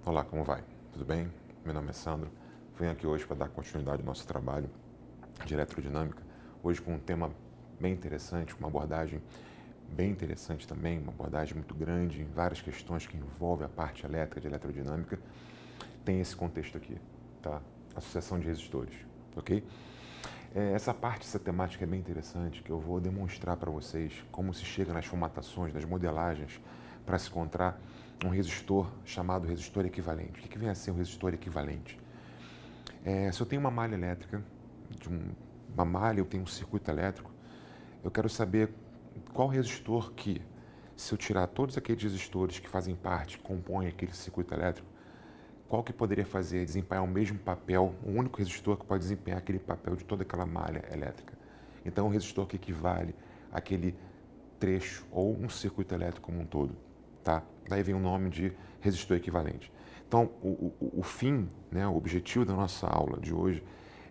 Olá, como vai? Tudo bem? Meu nome é Sandro. Venho aqui hoje para dar continuidade ao nosso trabalho de elerodinâmica. Hoje com um tema bem interessante, uma abordagem bem interessante também, uma abordagem muito grande em várias questões que envolvem a parte elétrica de elerodinâmica. Tem esse contexto aqui, tá? Associação de resistores, ok? Essa temática é bem interessante, que eu vou demonstrar para vocês como se chega nas formatações, nas modelagens, para se encontrar um resistor chamado resistor equivalente. O que vem a ser um resistor equivalente? Se eu tenho uma malha elétrica, uma malha, eu tenho um circuito elétrico, eu quero saber qual resistor que, se eu tirar todos aqueles resistores que fazem parte, compõem aquele circuito elétrico, qual que poderia desempenhar o mesmo papel, o único resistor que pode desempenhar aquele papel de toda aquela malha elétrica. Então, um resistor que equivale àquele trecho ou um circuito elétrico como um todo, tá? Daí vem o nome de resistor equivalente. Então, o fim, né, o objetivo da nossa aula de hoje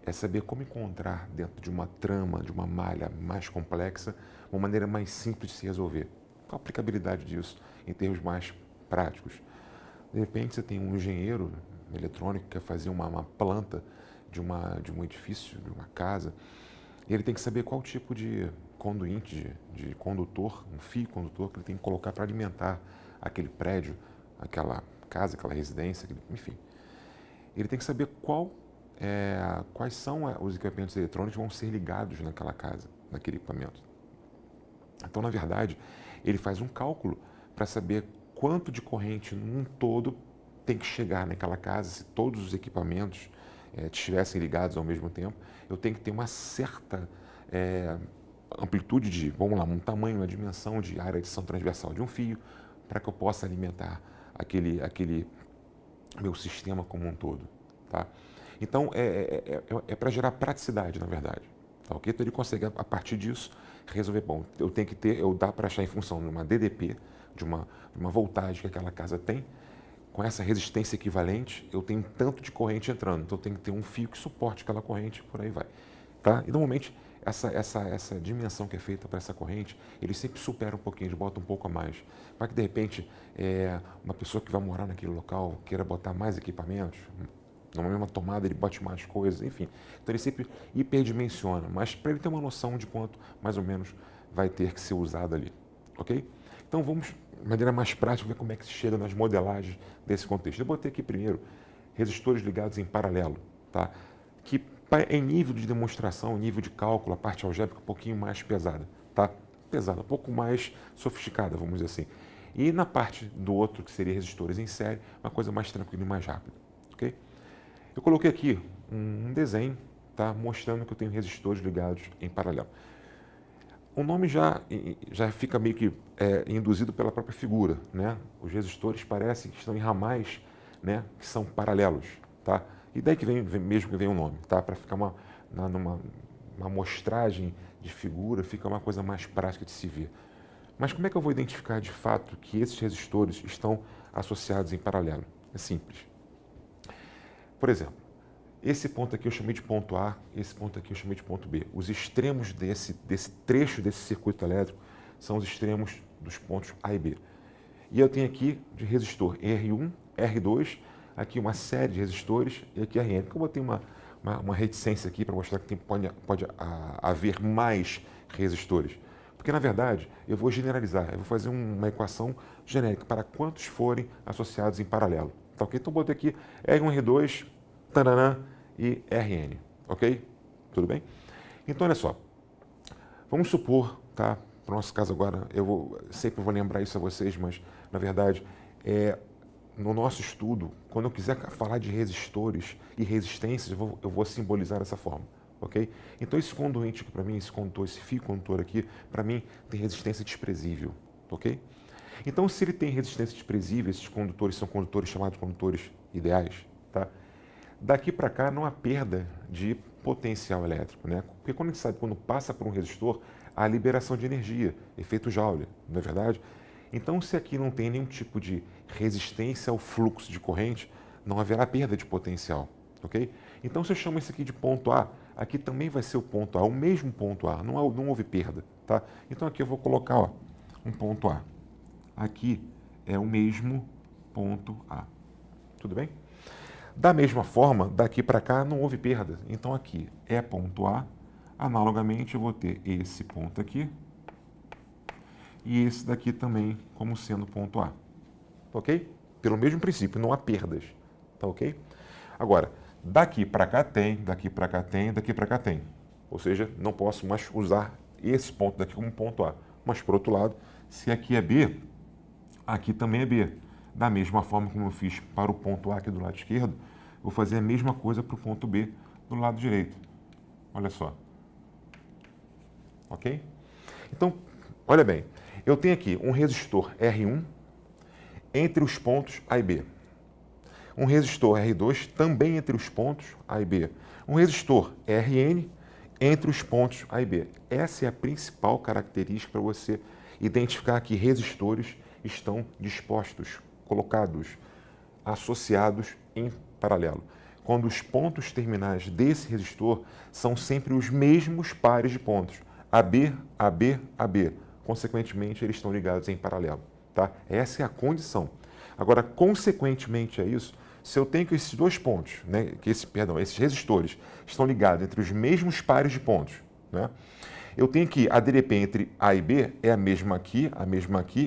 é saber como encontrar dentro de uma trama, de uma malha mais complexa, uma maneira mais simples de se resolver. Qual a aplicabilidade disso em termos mais práticos? De repente você tem um engenheiro eletrônico que quer fazer uma planta de um edifício, de uma casa, e ele tem que saber qual tipo de conduíte, de condutor, um fio condutor que ele tem que colocar para alimentar aquele prédio, aquela casa, aquela residência, enfim. Ele tem que saber quais são os equipamentos eletrônicos que vão ser ligados naquela casa, naquele equipamento. Então, na verdade, ele faz um cálculo para saber quanto de corrente num todo tem que chegar naquela casa. Se todos os equipamentos estivessem ligados ao mesmo tempo, eu tenho que ter uma certa amplitude de, vamos lá, um tamanho, uma dimensão de área de ação transversal de um fio, para que eu possa alimentar aquele meu sistema como um todo, tá? Então, para gerar praticidade, na verdade, tá, ok? Então, ele consegue, a partir disso, resolver, bom, dá para achar em função de uma DDP, de uma voltagem que aquela casa tem, com essa resistência equivalente, eu tenho tanto de corrente entrando, então eu tenho que ter um fio que suporte aquela corrente, por aí vai, tá? E, normalmente, essa dimensão que é feita para essa corrente, ele sempre supera um pouquinho, ele bota um pouco a mais. Para que, de repente, uma pessoa que vai morar naquele local queira botar mais equipamentos, numa mesma tomada ele bote mais coisas, enfim. Então ele sempre hiperdimensiona, mas para ele ter uma noção de quanto, mais ou menos, vai ter que ser usado ali, ok? Então vamos, de maneira mais prática, ver como é que se chega nas modelagens desse contexto. Eu botei aqui primeiro resistores ligados em paralelo, tá? Que em nível de demonstração, nível de cálculo, a parte algébrica um pouquinho mais pesada, tá? Pesada, um pouco mais sofisticada, vamos dizer assim. E na parte do outro, que seria resistores em série, uma coisa mais tranquila e mais rápida, ok? Eu coloquei aqui um desenho, tá? Mostrando que eu tenho resistores ligados em paralelo. O nome já fica meio que induzido pela própria figura, né? Os resistores parecem que estão em ramais, né? Que são paralelos, tá? E daí que vem o nome, tá? Para ficar numa amostragem de figura, fica uma coisa mais prática de se ver. Mas como é que eu vou identificar de fato que esses resistores estão associados em paralelo? É simples. Por exemplo, esse ponto aqui eu chamei de ponto A, esse ponto aqui eu chamei de ponto B. Os extremos desse trecho desse circuito elétrico são os extremos dos pontos A e B. E eu tenho aqui de resistor R1, R2, aqui uma série de resistores e aqui RN. Porque eu botei uma reticência aqui para mostrar que pode haver mais resistores. Porque, na verdade, eu vou generalizar, eu vou fazer uma equação genérica para quantos forem associados em paralelo. Tá, ok? Então, eu botei aqui R1, R2, tananã, e RN, ok? Tudo bem? Então, olha só, vamos supor, tá? Para o nosso caso agora, sempre vou lembrar isso a vocês, mas, na verdade, no nosso estudo, quando eu quiser falar de resistores e resistências, eu vou simbolizar dessa forma, ok? Então, esse conduíte aqui para mim, esse fio condutor aqui, para mim, tem resistência desprezível, ok? Então, se ele tem resistência desprezível, esses condutores são condutores chamados condutores ideais, tá? Daqui para cá não há perda de potencial elétrico, né? Porque quando a gente sabe, quando passa por um resistor, há liberação de energia, efeito Joule, não é verdade? Então, se aqui não tem nenhum tipo de resistência ao fluxo de corrente, não haverá perda de potencial, ok? Então, se eu chamo isso aqui de ponto A, aqui também vai ser o ponto A, o mesmo ponto A, não houve perda, tá? Então, aqui eu vou colocar, ó, um ponto A. Aqui é o mesmo ponto A. Tudo bem? Da mesma forma, daqui para cá não houve perda. Então aqui é ponto A. Analogamente, eu vou ter esse ponto aqui e esse daqui também como sendo ponto A. Tá ok? Pelo mesmo princípio, não há perdas. Tá ok? Agora, daqui para cá tem, daqui para cá tem, daqui para cá tem. Ou seja, não posso mais usar esse ponto daqui como ponto A. Mas, por outro lado, se aqui é B, aqui também é B. Da mesma forma como eu fiz para o ponto A aqui do lado esquerdo, vou fazer a mesma coisa para o ponto B do lado direito. Olha só. Ok? Então, olha bem, eu tenho aqui um resistor R1 entre os pontos A e B. Um resistor R2 também entre os pontos A e B. Um resistor Rn entre os pontos A e B. Essa é a principal característica para você identificar que resistores estão dispostos, colocados, associados em paralelo. Quando os pontos terminais desse resistor são sempre os mesmos pares de pontos, AB, AB, AB. Consequentemente, eles estão ligados em paralelo. Tá? Essa é a condição. Agora, consequentemente a isso, se eu tenho que esses dois pontos, né, esses resistores estão ligados entre os mesmos pares de pontos, né, eu tenho que a DDP entre A e B é a mesma aqui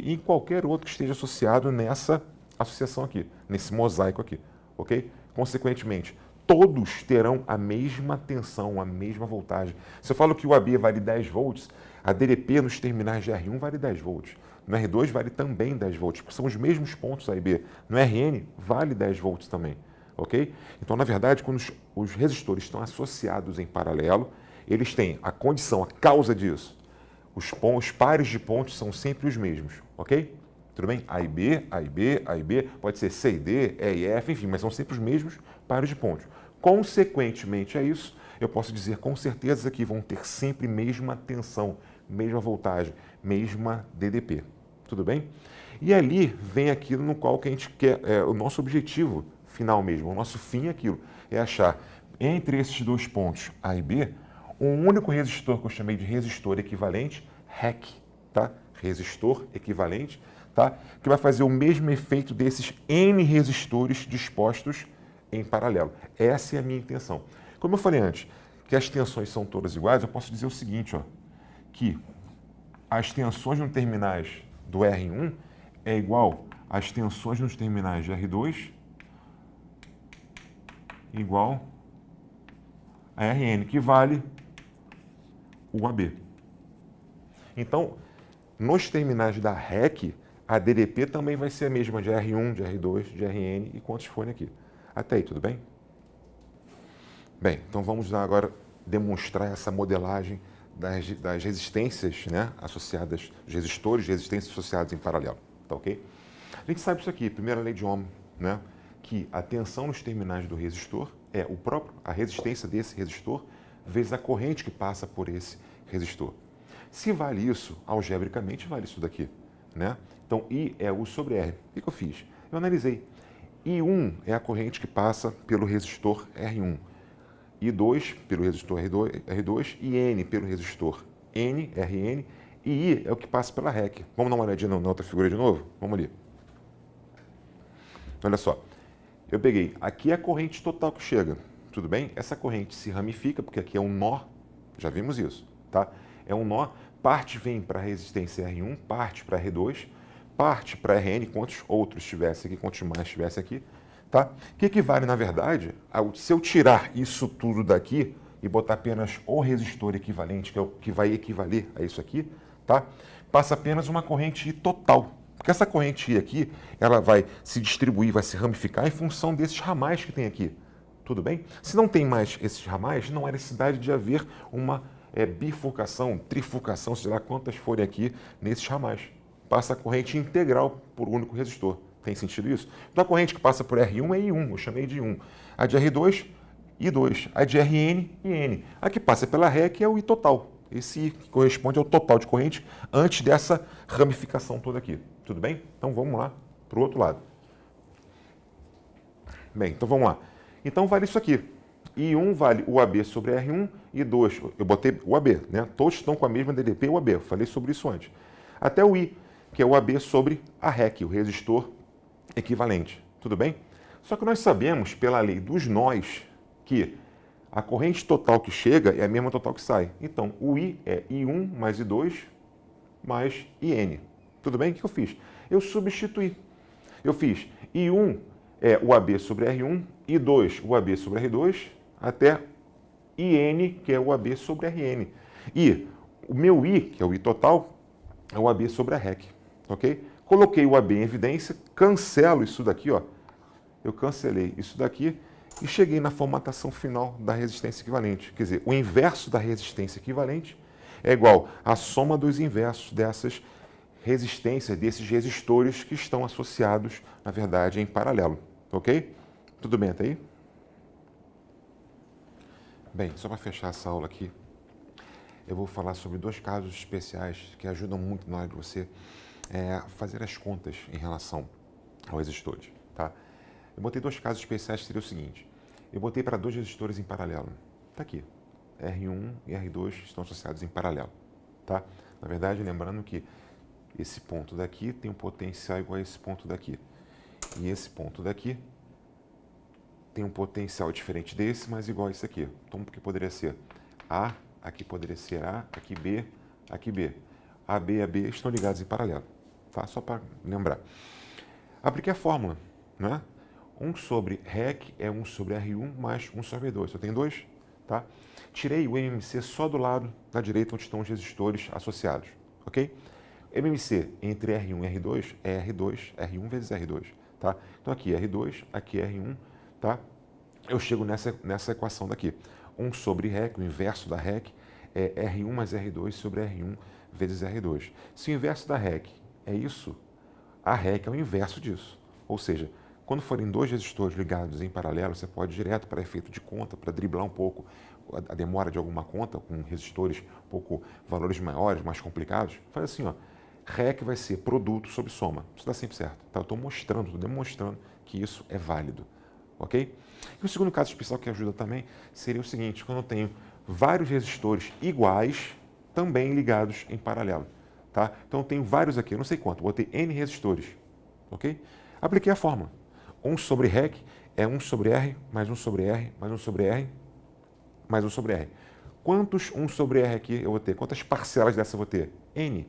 e em qualquer outro que esteja associado nessa associação aqui, nesse mosaico aqui, ok? Consequentemente, todos terão a mesma tensão, a mesma voltagem. Se eu falo que o AB vale 10 volts, a DDP nos terminais de R1 vale 10 volts. No R2 vale também 10 volts, porque são os mesmos pontos A e B. No RN vale 10 volts também, ok? Então, na verdade, quando os resistores estão associados em paralelo, eles têm a condição, a causa disso. Os pares de pontos são sempre os mesmos, ok? Tudo bem? A e B, A e B, A e B, pode ser C e D, E e F, enfim, mas são sempre os mesmos pares de pontos. Consequentemente a isso, eu posso dizer com certeza que vão ter sempre mesma tensão, mesma voltagem, mesma DDP. Tudo bem? E ali vem aquilo no qual que a gente quer, o nosso objetivo final mesmo, o nosso fim é aquilo, é achar entre esses dois pontos A e B, um único resistor que eu chamei de resistor equivalente, REC, tá? Resistor equivalente, tá? Que vai fazer o mesmo efeito desses N resistores dispostos em paralelo. Essa é a minha intenção. Como eu falei antes, que as tensões são todas iguais, eu posso dizer o seguinte, ó, que as tensões nos terminais do R1 é igual às tensões nos terminais de R2 igual a Rn, que vale o AB. Então, nos terminais da REC, a DDP também vai ser a mesma de R1, de R2, de Rn e quantos forem aqui. Até aí, tudo bem? Bem, então vamos lá agora demonstrar essa modelagem das resistências, né, associadas, os resistores de resistências associados em paralelo, tá ok? A gente sabe isso aqui, primeira lei de Ohm, né, que a tensão nos terminais do resistor é a resistência desse resistor vezes a corrente que passa por esse resistor. Se vale isso, algebricamente vale isso daqui, né? Então, I é U sobre R. O que eu fiz? Eu analisei. I1 é a corrente que passa pelo resistor R1. I2 pelo resistor R2 e N pelo resistor N, Rn, e I é o que passa pela REC. Vamos dar uma olhadinha na outra figura de novo? Vamos ali. Olha só, eu peguei, aqui é a corrente total que chega, tudo bem? Essa corrente se ramifica, porque aqui é um nó, já vimos isso, tá? É um nó, parte vem para a resistência R1, parte para R2, parte para Rn, quantos outros tivesse aqui, quantos mais tivesse aqui, tá? O que equivale, na verdade, se eu tirar isso tudo daqui e botar apenas o resistor equivalente, que é o que vai equivaler a isso aqui, tá? Passa apenas uma corrente I total. Porque essa corrente I aqui, ela vai se distribuir, vai se ramificar em função desses ramais que tem aqui. Tudo bem? Se não tem mais esses ramais, não há necessidade de haver uma bifurcação, trifurcação, sei lá quantas forem aqui nesses ramais. Passa a corrente integral por um único resistor. Tem sentido isso? Então a corrente que passa por R1 é I1, eu chamei de I1. A de R2, I2. A de Rn, IN. A que passa pela REC é o I total. Esse I que corresponde ao total de corrente antes dessa ramificação toda aqui. Tudo bem? Então vamos lá para o outro lado. Bem, então vamos lá. Então vale isso aqui. I1 vale o AB sobre R1 e 2. Eu botei o AB, né? Todos estão com a mesma DDP o AB. Eu falei sobre isso antes. Até o I, que é o AB sobre a REC, o resistor equivalente. Tudo bem? Só que nós sabemos, pela lei dos nós, que a corrente total que chega é a mesma total que sai. Então, o I é I1 mais I2 mais IN. Tudo bem? O que eu fiz? Eu substituí. Eu fiz I1 é o AB sobre R1, I2 o AB sobre R2, até IN, que é o AB sobre RN. E o meu I, que é o I total, é o AB sobre a REC. Ok? Coloquei o AB em evidência, cancelo isso daqui, ó. Eu cancelei isso daqui e cheguei na formatação final da resistência equivalente. Quer dizer, o inverso da resistência equivalente é igual à soma dos inversos dessas resistências, desses resistores que estão associados, na verdade, em paralelo. Ok? Tudo bem até aí? Bem, só para fechar essa aula aqui, eu vou falar sobre dois casos especiais que ajudam muito na hora de você fazer as contas em relação aos resistores. Tá? Eu botei dois casos especiais que seria o seguinte. Eu botei para dois resistores em paralelo. Está aqui. R1 e R2 estão associados em paralelo. Tá? Na verdade, lembrando que esse ponto daqui tem um potencial igual a esse ponto daqui. E esse ponto daqui tem um potencial diferente desse, mas igual a esse aqui. Então, o que poderia ser? A, aqui poderia ser A, aqui B, aqui B. AB e AB estão ligados em paralelo. Tá? Só para lembrar. Apliquei a fórmula, né? 1 sobre REC é 1 sobre R1 mais 1 sobre R2. Eu tenho dois, tá? Tirei o MMC só do lado da direita onde estão os resistores associados, ok? MMC entre R1 e R2 é R2, R1 vezes R2, tá? Então aqui é R2, aqui é R1, tá? Eu chego nessa equação daqui. 1 sobre REC, o inverso da REC, é R1 mais R2 sobre R1 vezes R2. Se o inverso da REC é isso, a REC é o inverso disso. Ou seja, quando forem dois resistores ligados em paralelo, você pode ir direto para efeito de conta, para driblar um pouco a demora de alguma conta, com resistores um pouco valores maiores, mais complicados. Faz assim, ó, REC vai ser produto sobre soma. Isso dá sempre certo. Tá? Eu estou mostrando, estou demonstrando que isso é válido. Ok? E o segundo caso especial que ajuda também seria o seguinte, quando eu tenho vários resistores iguais, também ligados em paralelo. Tá? Então eu tenho vários aqui, eu não sei quanto, botei N resistores. Ok? Apliquei a fórmula. 1 sobre REC é 1 sobre R, mais 1 sobre R, mais 1 sobre R, mais 1 sobre R. Quantos 1 sobre R aqui eu vou ter? Quantas parcelas dessa eu vou ter? N.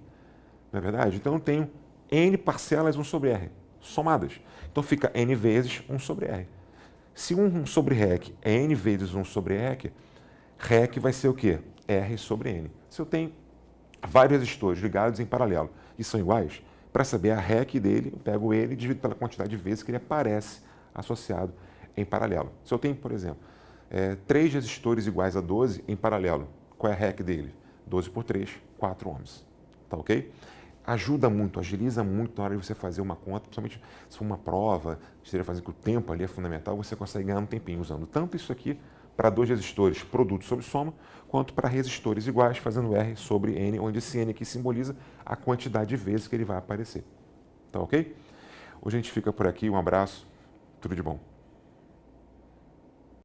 Não é verdade? Então eu tenho N parcelas 1 sobre R, somadas. Então fica N vezes 1 sobre R. Se 1 sobre REC é N vezes 1 sobre REC, REC vai ser o quê? R sobre N. Se eu tenho vários resistores ligados em paralelo e são iguais, para saber a REC dele, eu pego ele e divido pela quantidade de vezes que ele aparece associado em paralelo. Se eu tenho, por exemplo, 3 resistores iguais a 12 em paralelo, qual é a REC dele? 12 por 3, 4 ohms. Tá ok? Ajuda muito, agiliza muito na hora de você fazer uma conta, principalmente se for uma prova, esteja fazendo que o tempo ali é fundamental, você consegue ganhar um tempinho usando tanto isso aqui para dois resistores, produto sobre soma, quanto para resistores iguais, fazendo R sobre N, onde esse N aqui simboliza a quantidade de vezes que ele vai aparecer. Tá ok? Hoje a gente fica por aqui, um abraço, tudo de bom.